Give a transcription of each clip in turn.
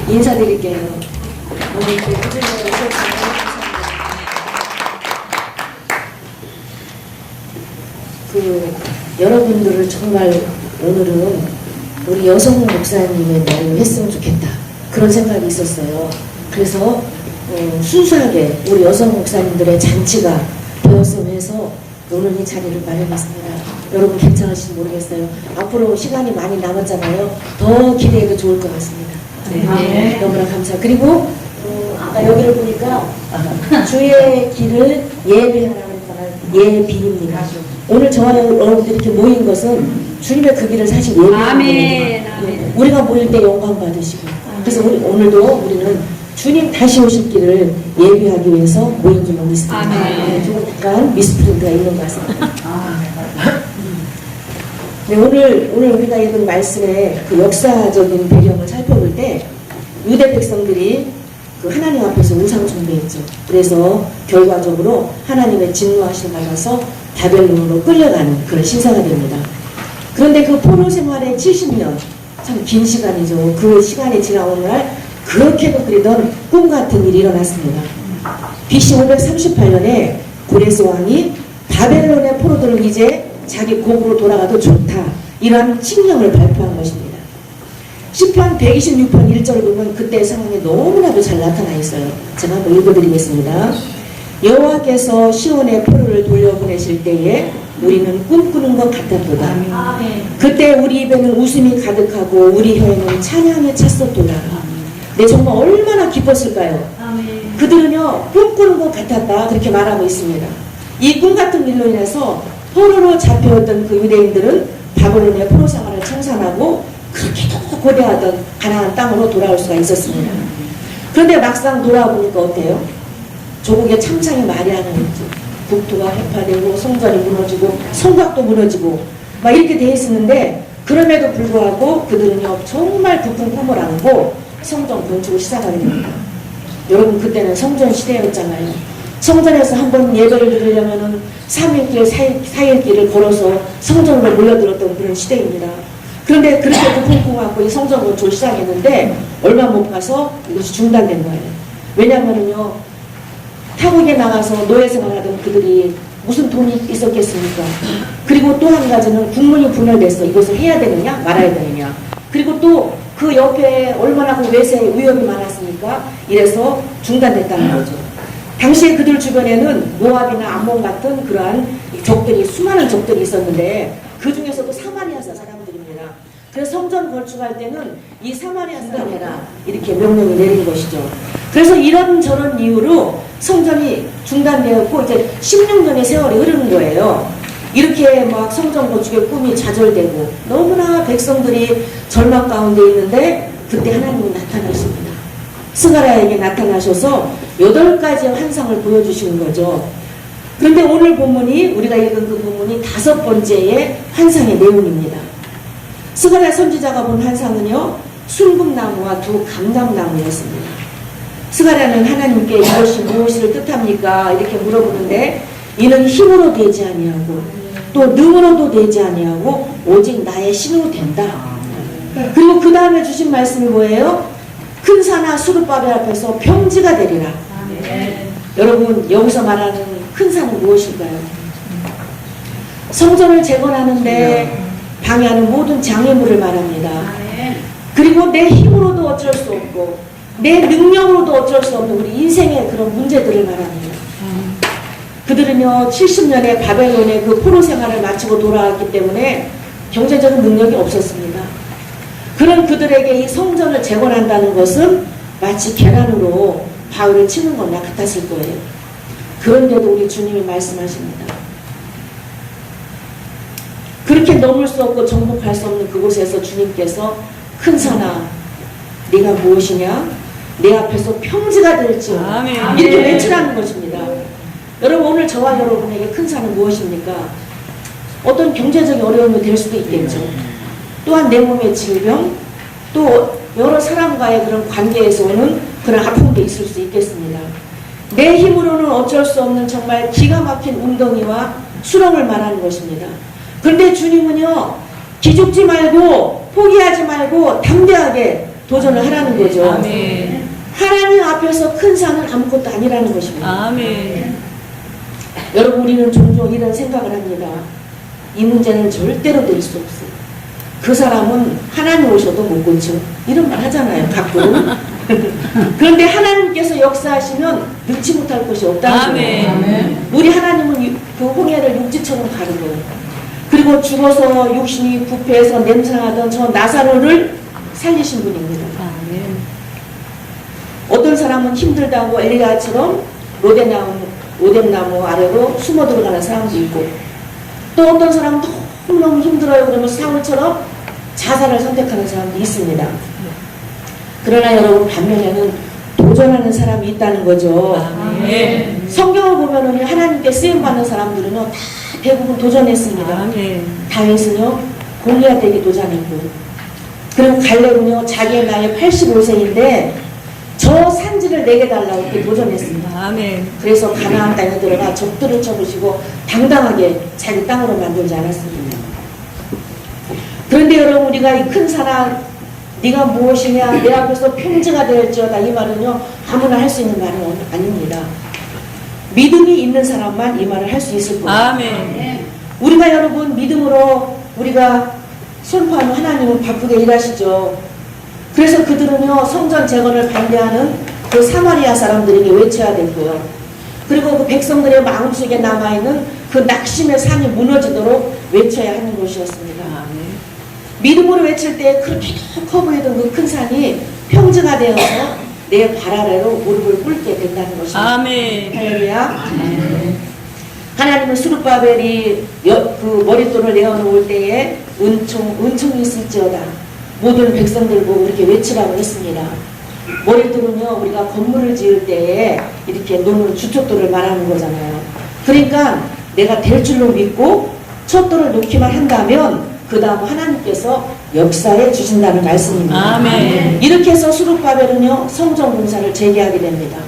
인사드릴게요. 오늘 이렇게 꾸준히 여러분들을 정말 오늘은 우리 여성 목사님의 날을 했으면 좋겠다. 그런 생각이 있었어요. 그래서 순수하게 우리 여성 목사님들의 잔치가 되었으면 해서 오늘 이 자리를 마련했습니다. 여러분 괜찮으신지 모르겠어요. 앞으로 시간이 많이 남았잖아요. 더 기대해도 좋을 것 같습니다. 네, 너무나 감사합니다. 그리고 아까 여기를 보니까 주의 길을 예비하라는 예비입니다. 오늘 저와 여러분들이 이렇게 모인 것은 주님의 그 길을 사실 예비하는 겁니다. 우리가 모일 때 영광 받으시고 그래서 오늘도 우리는 주님 다시 오실 길을 예비하기 위해서 모인 줄 믿습니다. 좀 약간 미스프린트가 있는 것 같습니다. 네, 오늘 우리가 읽은 말씀의 그 역사적인 배경을 살펴볼 때 유대 백성들이 그 하나님 앞에서 우상 숭배했죠. 그래서 결과적으로 하나님의 진노하심을 받아서 바벨론으로 끌려가는 그런 신사가 됩니다. 그런데 그 포로 생활의 70년, 참 긴 시간이죠. 그 시간이 지나오는 날 그렇게도 그리던 꿈 같은 일이 일어났습니다. BC 538년에 고레스 왕이 바벨론의 포로들은 이제 자기 고국으로 돌아가도 좋다. 이러한 칙령을 발표한 것입니다. 시편 126편 1절을 보면 그때의 상황이 너무나도 잘 나타나 있어요. 제가 한번 읽어드리겠습니다. 여호와께서 시온의 포로를 돌려보내실 때에 우리는 꿈꾸는 것 같았도다. 그때 우리 입에는 웃음이 가득하고 우리 혀에는 찬양이 찼었도다. 네, 정말 얼마나 기뻤을까요? 그들은요 꿈꾸는 것 같았다 그렇게 말하고 있습니다. 이 꿈 같은 일로 인해서 포로로 잡혀왔던 그 유대인들은 바벨론의 포로 생활을 청산하고 그렇게도 고대하던 가나안 땅으로 돌아올 수가 있었습니다. 그런데 막상 돌아보니까 어때요? 조국의 참상이 말이 안 되죠. 국토가 해파되고 성전이 무너지고 성곽도 무너지고 막 이렇게 돼 있었는데 그럼에도 불구하고 그들은요 정말 깊은 꿈을 안고 성전 건축을 시작하게 됩니다. 여러분 그때는 성전 시대였잖아요. 성전에서 한번 예배를 드리려면은 3일길 4일길을 걸어서 성전으로 몰려들었던 그런 시대입니다. 그런데 그렇게 깊은 꿈을 안고 이 성전 건축을 시작했는데 얼마 못 가서 이것이 중단된 거예요. 왜냐하면은요 타국에 나가서 노예 생활하던 그들이 무슨 돈이 있었겠습니까? 그리고 또 한 가지는 국문이 분열됐어. 이것을 해야 되느냐 말아야 되느냐. 그리고 또 그 옆에 얼마나 그 외세 위협이 많았습니까? 이래서 중단됐다는 거죠. 당시에 그들 주변에는 모압이나 암몬 같은 그러한 적들이 수많은 적들이 있었는데 그 중에서도 사마리아 사람들입니다. 그래서 성전 건축할 때는 이 사마리아 사람 해라 이렇게 명령을 내린 것이죠. 그래서 이런저런 이유로 성전이 중단되었고 이제 16년의 세월이 흐르는 거예요. 이렇게 막 성전 건축의 꿈이 좌절되고 너무나 백성들이 절망 가운데 있는데 그때 하나님이 나타나십니다. 스가랴에게 나타나셔서 8가지의 환상을 보여주시는 거죠. 그런데 오늘 본문이 우리가 읽은 그 본문이 5번째의 환상의 내용입니다. 스가랴 선지자가 본 환상은요 순금나무와 2 감람나무였습니다. 스가랴는 하나님께 이것이 무엇을 뜻합니까? 이렇게 물어보는데 이는 힘으로 되지 아니하고 또 능으로도 되지 아니하고 오직 나의 신으로 된다. 그리고 그 다음에 주신 말씀이 뭐예요? 큰 산하 수르바벨 앞에서 평지가 되리라. 여러분 여기서 말하는 큰 산은 무엇일까요? 성전을 재건하는데 방해하는 모든 장애물을 말합니다. 그리고 내 힘으로도 어쩔 수 없고 내 능력으로도 어쩔 수 없는 우리 인생의 그런 문제들을 말합니다. 그들은요 70년의 바벨론의 그 포로 생활을 마치고 돌아왔기 때문에 경제적인 능력이 없었습니다. 그런 그들에게 이 성전을 재건한다는 것은 마치 계란으로 바위를 치는 것과 같았을 거예요. 그런데도 우리 주님이 말씀하십니다. 그렇게 넘을 수 없고 정복할 수 없는 그곳에서 주님께서 큰 산아 네가 무엇이냐? 내 앞에서 평지가 될지어다 이렇게 외치라는 것입니다. 여러분 오늘 저와 여러분에게 큰 산은 무엇입니까? 어떤 경제적인 어려움이 될 수도 있겠죠. 또한 내 몸의 질병, 또 여러 사람과의 그런 관계에서 오는 그런 아픔도 있을 수 있겠습니다. 내 힘으로는 어쩔 수 없는 정말 기가 막힌 웅덩이와 수렁을 말하는 것입니다. 그런데 주님은요 기죽지 말고 포기하지 말고 담대하게 도전을 하라는 거죠. 아멘. 하나님 앞에서 큰 산은 아무것도 아니라는 것입니다. 아멘. 여러분, 우리는 종종 이런 생각을 합니다. 이 문제는 절대로 될 수 없어요. 그 사람은 하나님 오셔도 못 고쳐. 이런 말 하잖아요, 가끔. 그런데 하나님께서 역사하시면 능치 못할 것이 없다는 거예요. 아멘. 우리 하나님은 그 홍해를 육지처럼 가는 거예요. 그리고 죽어서 육신이 부패해서 냄새나던 저 나사로를 살리신 분입니다. 아멘. 어떤 사람은 힘들다고 엘리야처럼 로뎀나무 아래로 숨어 들어가는 사람도 있고, 또 어떤 사람은 너무너무 힘들어요 그러면 사울처럼 자살을 선택하는 사람도 있습니다. 그러나 여러분, 반면에는 도전하는 사람이 있다는 거죠. 아멘. 성경을 보면은 하나님께 쓰임받는 사람들은요 다 대부분 도전했습니다. 아멘. 다윗은요 골리앗에게 도전했고, 그리고 갈렙은요 자기의 나이 85세인데 저 산지를 내게 달라고 이렇게 도전했습니다. 아멘. 그래서 가나안 땅에 들어가 적들을 쳐부시고 당당하게 자기 땅으로 만들지 않았습니다. 그런데 여러분, 우리가 이 큰 사랑, 네가 무엇이냐, 내 앞에서 평지가 될지어다, 이 말은요 아무나 할 수 있는 말은 아닙니다. 믿음이 있는 사람만 이 말을 할 수 있을 거예요. 아멘. 우리가 여러분 믿음으로 우리가 선포하는 하나님은 바쁘게 일하시죠. 그래서 그들은요 성전 재건을 반대하는 그 사마리아 사람들에게 외쳐야 되고요. 그리고 그 백성들의 마음속에 남아있는 그 낙심의 산이 무너지도록 외쳐야 하는 것이었습니다. 아멘. 믿음으로 외칠 때 그렇게 커 보이던 그 큰 산이 평지가 되어서 내 발 아래로 무릎을 꿇게 된다는 것입니다. 아멘. 할렐루야. 하나님은 수르바벨이 그 머릿돌을 내어놓을 때에 은총이 있을지어다. 모든 백성들 보고 이렇게 외치라고 했습니다. 머릿돌은요 우리가 건물을 지을 때에 이렇게 놓는 주춧돌을 말하는 거잖아요. 그러니까 내가 될 줄로 믿고 촛돌을 놓기만 한다면 그 다음 하나님께서 역사해 주신다는 말씀입니다. 아멘. 이렇게 해서 수르바벨은요 성전 공사를 재개하게 됩니다.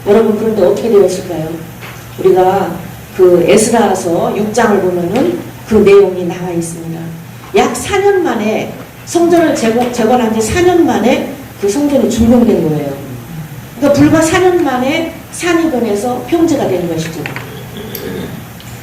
여러분, 그런데 어떻게 되었을까요? 우리가 그 에스라서 6장을 보면은 그 내용이 나와 있습니다. 약 4년 만에 성전을 재건한 지 4년 만에 그 성전이 준공된 거예요. 그러니까 불과 4년 만에 산이 변해서 평지가 된 것이죠.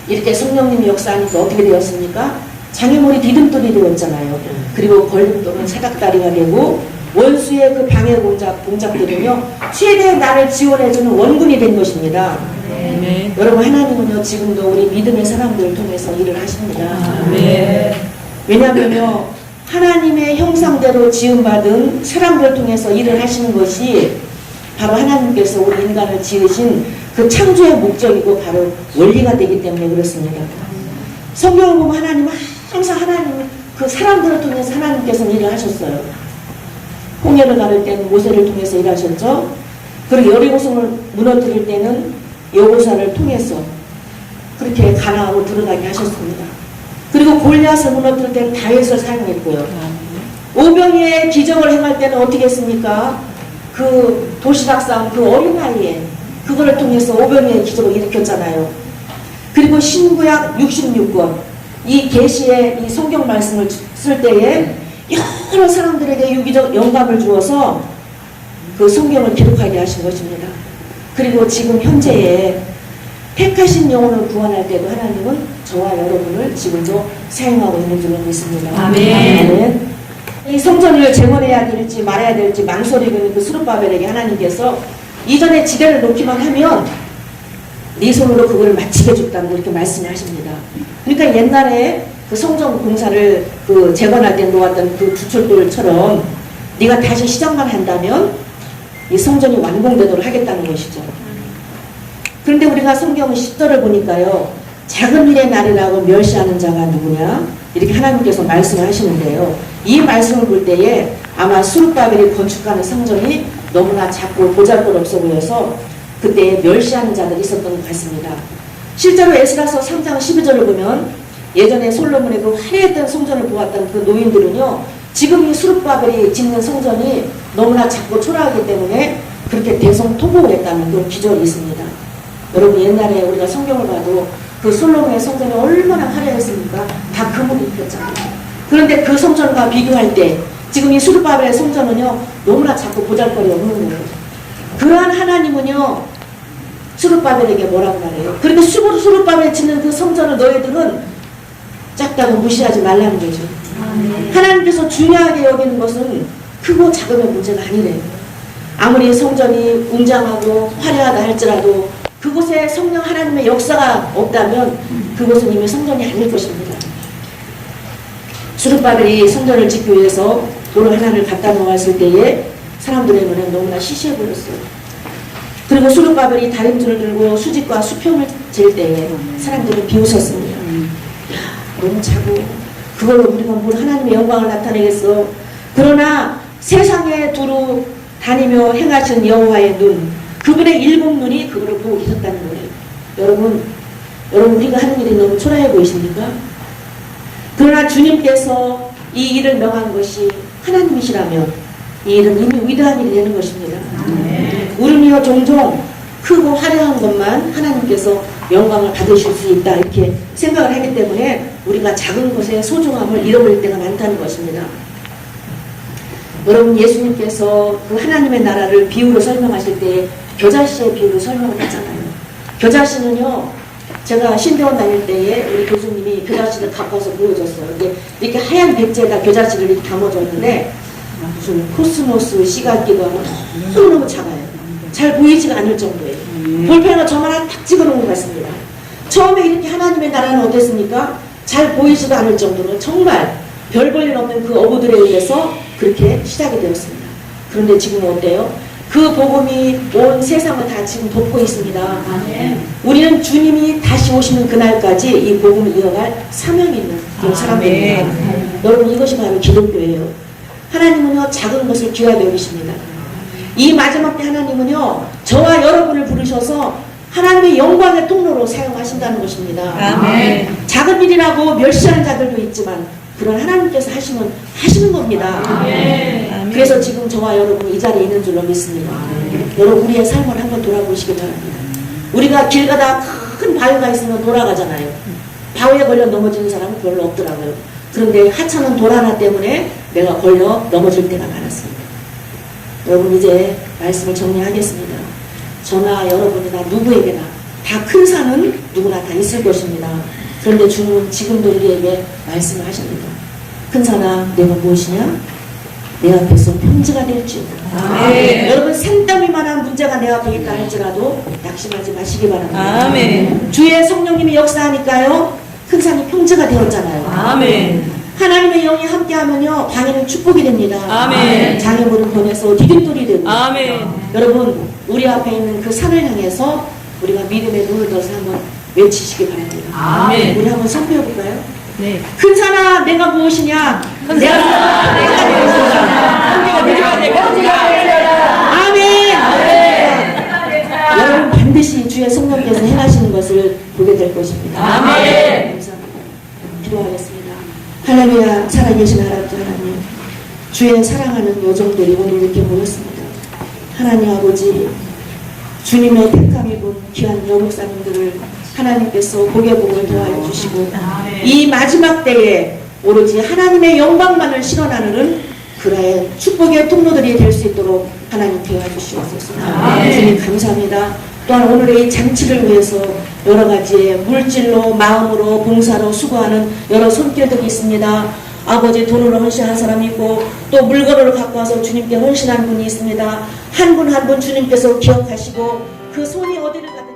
이렇게 성령님이 역사하니까 어떻게 되었습니까? 장애물이 디딤돌이 되었잖아요. 그리고 걸림돌은 사각다리가 되고, 원수의 그 방해 공작들은요 최대 나를 지원해주는 원군이 된 것입니다. 아멘. 여러분, 하나님은요 지금도 우리 믿음의 사람들을 통해서 일을 하십니다. 아멘. 왜냐하면요 하나님의 형상대로 지음받은 사람들을 통해서 일을 하시는 것이 바로 하나님께서 우리 인간을 지으신 그 창조의 목적이고 바로 원리가 되기 때문에 그렇습니다. 성경을 보면 하나님은 항상 그 사람들을 통해서 하나님께서는 일을 하셨어요. 홍해를 가를 때는 모세를 통해서 일하셨죠. 그리고 여리고성을 무너뜨릴 때는 여호사를 통해서 그렇게 가나안으로 들어가게 하셨습니다. 그리고 골리앗을 무너뜨릴 때는 다윗을 사용했고요. 오병이의 기적을 행할 때는 어떻게 했습니까? 그 도시락 싸움, 그 어린아이에 그거를 통해서 오병이의 기적을 일으켰잖아요. 그리고 신구약 66권, 이 계시의 이 성경 말씀을 쓸 때에 여러 사람들에게 유기적 영감을 주어서 그 성경을 기록하게 하신 것입니다. 그리고 지금 현재에 택하신 영혼을 구원할 때도 하나님은 저와 여러분을 지금도 사용하고 있는 줄로 믿습니다. 아멘. 이 성전을 재건해야 될지 말아야 될지 망설이고 있는 그 수르바벨에게 하나님께서 이전에 지대를 놓기만 하면 네 손으로 그걸 마치게 줬다고 이렇게 말씀하십니다. 그러니까 옛날에 그 성전 공사를 그 재건할 때 놓았던 그 주철돌처럼 네가 다시 시작만 한다면 이 성전이 완공되도록 하겠다는 것이죠. 그런데 우리가 성경 10절을 보니까요, 작은 일의 날이라고 멸시하는 자가 누구냐? 이렇게 하나님께서 말씀을 하시는데요. 이 말씀을 볼 때에 아마 수르바벨이 건축하는 성전이 너무나 작고 보잘것없어 보여서 그때 멸시하는 자들이 있었던 것 같습니다. 실제로 에스라서 3장 12절을 보면 예전에 솔로몬의 그 화려했던 성전을 보았던 그 노인들은요, 지금 이 수르바벨이 짓는 성전이 너무나 작고 초라하기 때문에 그렇게 대성통곡을 했다는 그런 기적이 있습니다. 여러분, 옛날에 우리가 성경을 봐도 그 솔로몬의 성전이 얼마나 화려했습니까? 다 금으로 입혔잖아요. 그런데 그 성전과 비교할 때 지금 이 수르바벨의 성전은요 너무나 자꾸 보잘거리 없는 거예요. 그러한 하나님은요 수르바벨에게 뭐라고 말해요? 그런데 수르바벨 짓는 그 성전을 너희들은 작다고 무시하지 말라는 거죠. 하나님께서 중요하게 여기는 것은 크고 작음의 문제가 아니래요. 아무리 성전이 웅장하고 화려하다 할지라도 그곳에 성령 하나님의 역사가 없다면 그곳은 이미 성전이 아닐 것입니다. 수르바벨이 성전을 짓기 위해서 돌 하나를 갖다 놓았을 때에 사람들의 눈에 너무나 시시해 보였어요. 그리고 수르바벨이 다림줄을 들고 수직과 수평을 잴 때에 사람들은 비웃었습니다. 야, 너무 작고 그걸로 우리가 뭘 하나님의 영광을 나타내겠어. 그러나 세상에 두루 다니며 행하신 여호와의 눈, 그분의 일곱 눈이 그거를 보고 계셨다는 거예요. 여러분 우리가 하는 일이 너무 초라해 보이십니까? 그러나 주님께서 이 일을 명한 것이 하나님이시라면 이 일은 이미 위대한 일이 되는 것입니다. 우리는요 종종 크고 화려한 것만 하나님께서 영광을 받으실 수 있다 이렇게 생각을 하기 때문에 우리가 작은 것의 소중함을 잃어버릴 때가 많다는 것입니다. 여러분 예수님께서 그 하나님의 나라를 비유로 설명하실 때 겨자씨의 비유로 설명을 했잖아요. 겨자씨는요 제가 신대원 다닐 때에 우리 교수님이 겨자씨를 갖고 와서 보여줬어요. 이렇게 하얀 백지에다 겨자씨를 이렇게 담아줬는데 무슨 코스모스 시각기도 하고 너무너무 작아요. 잘 보이지가 않을 정도예요. 볼펜으로 저만 하나 딱 찍어놓은 것 같습니다. 처음에 이렇게 하나님의 나라는 어땠습니까? 잘 보이지도 않을 정도로 정말 별 볼 일 없는 그 어부들에 의해서 그렇게 시작이 되었습니다. 그런데 지금 어때요? 그 복음이 온 세상을 다 지금 덮고 있습니다. 우리는 주님이 다시 오시는 그날까지 이 복음을 이어갈 사명이 있는 그런 사람들입니다. 여러분 이것이 바로 기독교예요. 하나님은요 작은 것을 귀하게 여기십니다. 이 마지막 때 하나님은요 저와 여러분을 부르셔서 하나님의 영광의 통로로 사용하신다는 것입니다. 아멘. 작은 일이라고 멸시하는 자들도 있지만 그런 하나님께서 하시는 겁니다. 아멘. 그래서 지금 저와 여러분 이 자리에 있는 줄로 믿습니다. 여러분 우리의 삶을 한번 돌아보시기 바랍니다. 우리가 길 가다 큰 바위가 있으면 돌아가잖아요. 바위에 걸려 넘어지는 사람은 별로 없더라고요. 그런데 하찮은 돌 하나 때문에 내가 걸려 넘어질 때가 많았습니다. 여러분 이제 말씀을 정리하겠습니다. 저나 여러분이나 누구에게나 다 큰 산은 누구나 다 있을 것입니다. 그런데 주님은 지금도 우리에게 말씀을 하십니다. 큰 산아 내가 무엇이냐? 내 앞에서 평지가 될지어다. 아멘. 여러분 산더미만한 문제가 내 앞에 있다 할지라도 낙심하지 마시기 바랍니다. 아멘. 주의 성령님이 역사하니까요 큰 산이 평지가 되었잖아요. 아멘. 하나님의 영이 함께하면요 방해는 축복이 됩니다. 아멘. 장애물을 보내서 디딤돌이 되고. 아멘. 여러분 우리 앞에 있는 그 산을 향해서 우리가 믿음의 눈을 들어서 한번 외치시기 바랍니다. 아멘. 우리 한번 선포해 볼까요? 네. 큰 산아 내가 무엇이냐? 큰 산아, 내가 무엇이냐? 아멘. 여러분 반드시 주의 성령께서 행하시는 것을 보게 될 것입니다. 아멘. 감사합니다. 기도하겠습니다. 할렐루야. 살아계신 하나님, 주의 사랑하는 요정들이 오늘 이렇게 모였습니다. 하나님 아버지, 주님의 택함 입은 귀한 여목사님들을 하나님께서 복의 복을 더하여 주시고 이 마지막 때에 오로지 하나님의 영광만을 실현하는 그라의 축복의 통로들이 될 수 있도록 하나님 도와주시옵소서. 주님 감사합니다. 또한 오늘의 이 장치를 위해서 여러 가지의 물질로 마음으로 봉사로 수고하는 여러 손길들이 있습니다. 아버지 돈으로 헌신한 사람이 있고 또 물건을 갖고 와서 주님께 헌신한 분이 있습니다. 한 분 한 분 주님께서 기억하시고 그 손이 어디를 가든